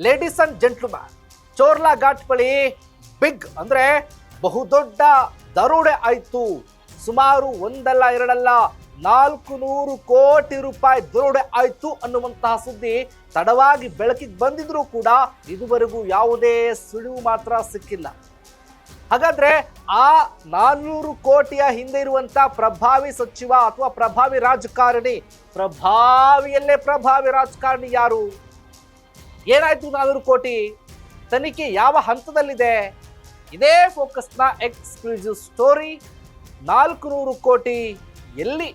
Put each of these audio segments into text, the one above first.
Ladies and gentleman, ಚೋರ್ಲಾ ghat ಬಳಿ big ಅಂದ್ರೆ ಬಹುದೊಡ್ಡ ದರೋಡೆ ಆಯ್ತು. ಸುಮಾರು ಒಂದಲ್ಲ ಎರಡಲ್ಲ 400 ಕೋಟಿ ರೂಪಾಯಿ ದರೋಡೆ ಆಯ್ತು ಅನ್ನುವಂತಹ ಸುದ್ದಿ ತಡವಾಗಿ ಬೆಳಕಿಗೆ ಬಂದಿದ್ರೂ ಕೂಡ ಇದುವರೆಗೂ ಯಾವುದೇ ಸುಳಿವು ಮಾತ್ರ ಸಿಕ್ಕಿಲ್ಲ. ಹಾಗಾದ್ರೆ ಆ 400 ಕೋಟಿಯ ಹಿಂದೆ ಇರುವಂತಹ ಪ್ರಭಾವಿ ಸಚಿವ ಅಥವಾ ಪ್ರಭಾವಿ ರಾಜಕಾರಣಿ, ಪ್ರಭಾವಿ ರಾಜಕಾರಣಿ ಯಾರು? ಏನಾಯ್ತು 400 ಕೋಟಿ? ತನಿಖೆ ಯಾವ ಹಂತದಲ್ಲಿದೆ? ಇದೇ ಫೋಕಸ್ನ ಎಕ್ಸ್ಕ್ಲೂಸಿವ್ ಸ್ಟೋರಿ. 400 ಕೋಟಿ ಎಲ್ಲಿ?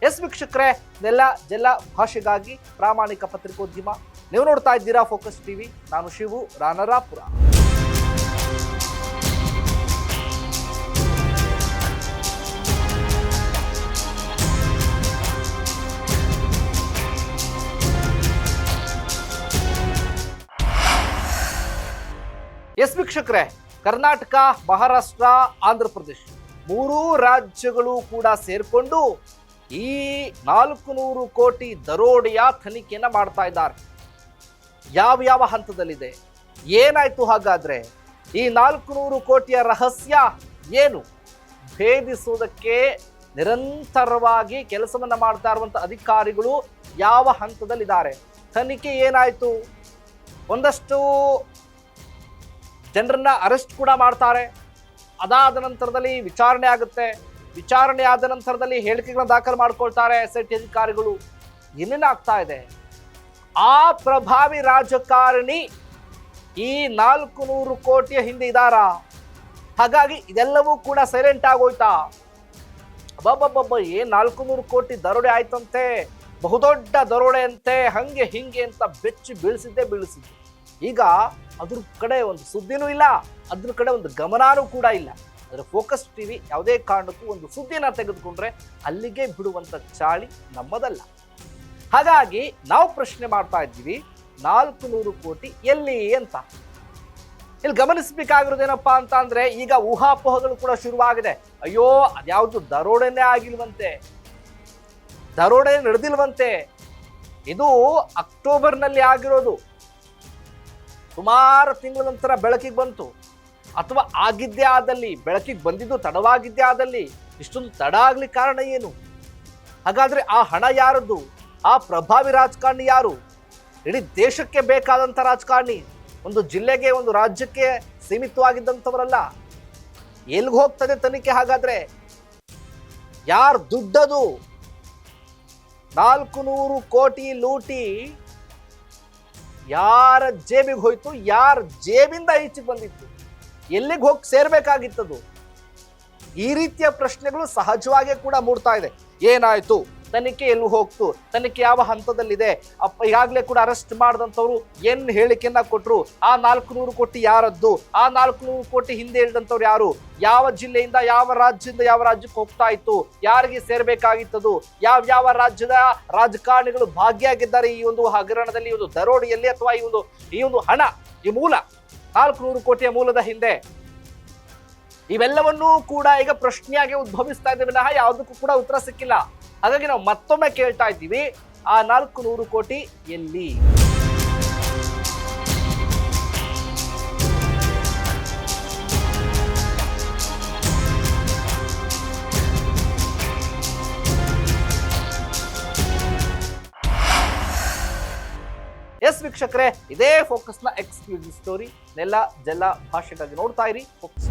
ಎಸ್ ವೀಕ್ಷಕರೇ, ನೆಲ ಜಲ ಭಾಷೆಗಾಗಿ ಪ್ರಾಮಾಣಿಕ ಪತ್ರಿಕೋದ್ಯಮ. ನೀವು ನೋಡ್ತಾ ಇದ್ದೀರಾ ಫೋಕಸ್ ಟಿವಿ. ನಾನು ಶಿವು ರಾನರಾಪುರ. ಎಸ್ ವೀಕ್ಷಕರೇ, ಕರ್ನಾಟಕ, ಮಹಾರಾಷ್ಟ್ರ, ಆಂಧ್ರ ಪ್ರದೇಶ 3 ರಾಜ್ಯಗಳು ಕೂಡ ಸೇರ್ಕೊಂಡು ಈ 400 ಕೋಟಿ ದರೋಡೆಯ ತನಿಖೆಯನ್ನ ಮಾಡ್ತಾ ಇದ್ದಾರೆ. ಯಾವ ಹಂತದಲ್ಲಿದೆ? ಏನಾಯ್ತು ಹಾಗಾದ್ರೆ? ಈ 400 ಕೋಟಿಯ ರಹಸ್ಯ ಏನು? ಭೇದಿಸುವುದಕ್ಕೆ ನಿರಂತರವಾಗಿ ಕೆಲಸವನ್ನ ಮಾಡ್ತಾ ಇರುವಂತ ಅಧಿಕಾರಿಗಳು ಯಾವ ಹಂತದಲ್ಲಿದ್ದಾರೆ? ತನಿಖೆ ಏನಾಯ್ತು? ಒಂದಷ್ಟು ಜನರನ್ನ ಅರೆಸ್ಟ್ ಕೂಡ ಮಾಡ್ತಾರೆ. ಅದಾದ ನಂತರದಲ್ಲಿ ವಿಚಾರಣೆ ಆಗುತ್ತೆ. ವಿಚಾರಣೆ ಆದ ನಂತರದಲ್ಲಿ ಹೇಳಿಕೆಗಳನ್ನ ದಾಖಲು ಮಾಡ್ಕೊಳ್ತಾರೆ SIT ಅಧಿಕಾರಿಗಳು. ಏನೇನಾಗ್ತಾ ಇದೆ? ಆ ಪ್ರಭಾವಿ ರಾಜಕಾರಣಿ ಈ 400 ಕೋಟಿಯ ಹಿಂದೆ ಇದ್ದಾರಾ? ಹಾಗಾಗಿ ಇದೆಲ್ಲವೂ ಕೂಡ ಸೈಲೆಂಟ್ ಆಗೋಯ್ತಾ? ಏನ್ 400 ಕೋಟಿ ದರೋಡೆ ಆಯ್ತಂತೆ, ಬಹುದೊಡ್ಡ ದರೋಡೆ ಅಂತೆ, ಹಂಗೆ ಹಿಂಗೆ ಅಂತ ಬೆಚ್ಚಿ ಬೀಳಿಸಿದ್ದೆ. ಈಗ ಅದ್ರ ಕಡೆ ಒಂದು ಸುದ್ದಿನೂ ಇಲ್ಲ, ಅದ್ರ ಕಡೆ ಒಂದು ಗಮನನೂ ಕೂಡ ಇಲ್ಲ. ಅದರ ಫೋಕಸ್ ಟಿವಿ ಯಾವುದೇ ಕಾರಣಕ್ಕೂ ಒಂದು ಸುದ್ದಿನ ತೆಗೆದುಕೊಂಡ್ರೆ ಅಲ್ಲಿಗೆ ಬಿಡುವಂತ ಚಾಳಿ ನಮ್ಮದಲ್ಲ. ಹಾಗಾಗಿ ನಾವು ಪ್ರಶ್ನೆ ಮಾಡ್ತಾ ಇದ್ದೀವಿ, 400 ಕೋಟಿ ಎಲ್ಲಿ ಅಂತ. ಇಲ್ಲಿ ಗಮನಿಸಬೇಕಾಗಿರೋದೇನಪ್ಪಾ ಅಂತ ಅಂದ್ರೆ, ಈಗ ಊಹಾಪೋಹಗಳು ಕೂಡ ಶುರುವಾಗಿದೆ. ಅಯ್ಯೋ, ಅದ್ಯಾವುದು ದರೋಡೆನೇ ಆಗಿಲ್ವಂತೆ, ದರೋಡೆ ನಡೆದಿಲ್ವಂತೆ, ಇದು ಅಕ್ಟೋಬರ್ನಲ್ಲಿ ಆಗಿರೋದು, ಸುಮಾರು ತಿಂಗಳ ನಂತರ ಬೆಳಕಿಗೆ ಬಂತು, ಅಥವಾ ಆಗಿದ್ದೇ ಆದಲ್ಲಿ, ಬೆಳಕಿಗೆ ಬಂದಿದ್ದು ತಡವಾಗಿದ್ದೇ ಆದಲ್ಲಿ ಇಷ್ಟೊಂದು ತಡ ಆಗ್ಲಿಕ್ಕೆ ಕಾರಣ ಏನು? ಹಾಗಾದ್ರೆ ಆ ಹಣ ಯಾರದ್ದು? ಆ ಪ್ರಭಾವಿ ರಾಜಕಾರಣಿ ಯಾರು? ಇಡೀ ದೇಶಕ್ಕೆ ಬೇಕಾದಂಥ ರಾಜಕಾರಣಿ, ಒಂದು ಜಿಲ್ಲೆಗೆ ಒಂದು ರಾಜ್ಯಕ್ಕೆ ಸೀಮಿತವಾಗಿದ್ದಂಥವರಲ್ಲ. ಎಲ್ಲಿಗೆ ಹೋಗ್ತದೆ ತನಿಖೆ? ಹಾಗಾದ್ರೆ ಯಾರ ದುಡ್ಡದು? 400 ಕೋಟಿ ಲೂಟಿ ಯಾರ ಜೇಬಿಗೆ ಹೋಯ್ತು? ಯಾರ ಜೇಬಿಂದ ಈಚೆಗೆ ಬಂದಿತ್ತು? ಎಲ್ಲಿಗೆ ಹೋಗಿ ಸೇರ್ಬೇಕಾಗಿತ್ತದು? ಈ ರೀತಿಯ ಪ್ರಶ್ನೆಗಳು ಸಹಜವಾಗಿ ಕೂಡ ಮೂಡ್ತಾ ಇದೆ. ಏನಾಯ್ತು? ತನಿಖೆ ಎಲ್ಲಿ ಹೋಗ್ತು? ತನಿಖೆ ಯಾವ ಹಂತದಲ್ಲಿದೆ? ಈಗಾಗಲೇ ಕೂಡ ಅರೆಸ್ಟ್ ಮಾಡಿದಂಥವ್ರು ಏನ್ ಹೇಳಿಕೆಯನ್ನ ಕೊಟ್ರು? ಆ 400 ಕೋಟಿ ಯಾರದ್ದು? ಆ 400 ಕೋಟಿ ಹಿಂದೆ ಹೇಳಿದಂಥವ್ರು ಯಾರು? ಯಾವ ಜಿಲ್ಲೆಯಿಂದ, ಯಾವ ರಾಜ್ಯದಿಂದ ಯಾವ ರಾಜ್ಯಕ್ಕೆ ಹೋಗ್ತಾ ಇತ್ತು? ಯಾರಿಗೆ ಸೇರ್ಬೇಕಾಗಿತ್ತದು? ಯಾವ ರಾಜ್ಯದ ರಾಜಕಾರಣಿಗಳು ಭಾಗಿಯಾಗಿದ್ದಾರೆ ಈ ಒಂದು ಹಗರಣದಲ್ಲಿ, ಈ ಒಂದು ದರೋಡೆಯಲ್ಲಿ, ಅಥವಾ ಈ ಒಂದು ಹಣ, ಈ ಮೂಲ 400 ಕೋಟಿಯ ಮೂಲದ ಹಿಂದೆ? ಇವೆಲ್ಲವನ್ನೂ ಕೂಡ ಈಗ ಪ್ರಶ್ನೆಯಾಗಿ ಉದ್ಭವಿಸ್ತಾ ಇದೆ ವಿನಃ ಯಾವುದಕ್ಕೂ ಕೂಡ ಉತ್ತರ ಸಿಕ್ಕಿಲ್ಲ. ಹಾಗಾಗಿ ನಾವು ಮತ್ತೊಮ್ಮೆ ಕೇಳ್ತಾ ಇದ್ದೀವಿ, ಆ 400 ಕೋಟಿ ಎಲ್ಲಿ? ಎಸ್ ವೀಕ್ಷಕರೇ, ಇದೇ ಫೋಕಸ್ನ ಎಕ್ಸ್ಕ್ಲೂಸಿವ್ ಸ್ಟೋರಿ. ನೆಲ ಜಲ ಭಾಷೆಗಾಗಿ ನೋಡ್ತಾ ಇರಿ ಫೋಕಸ್.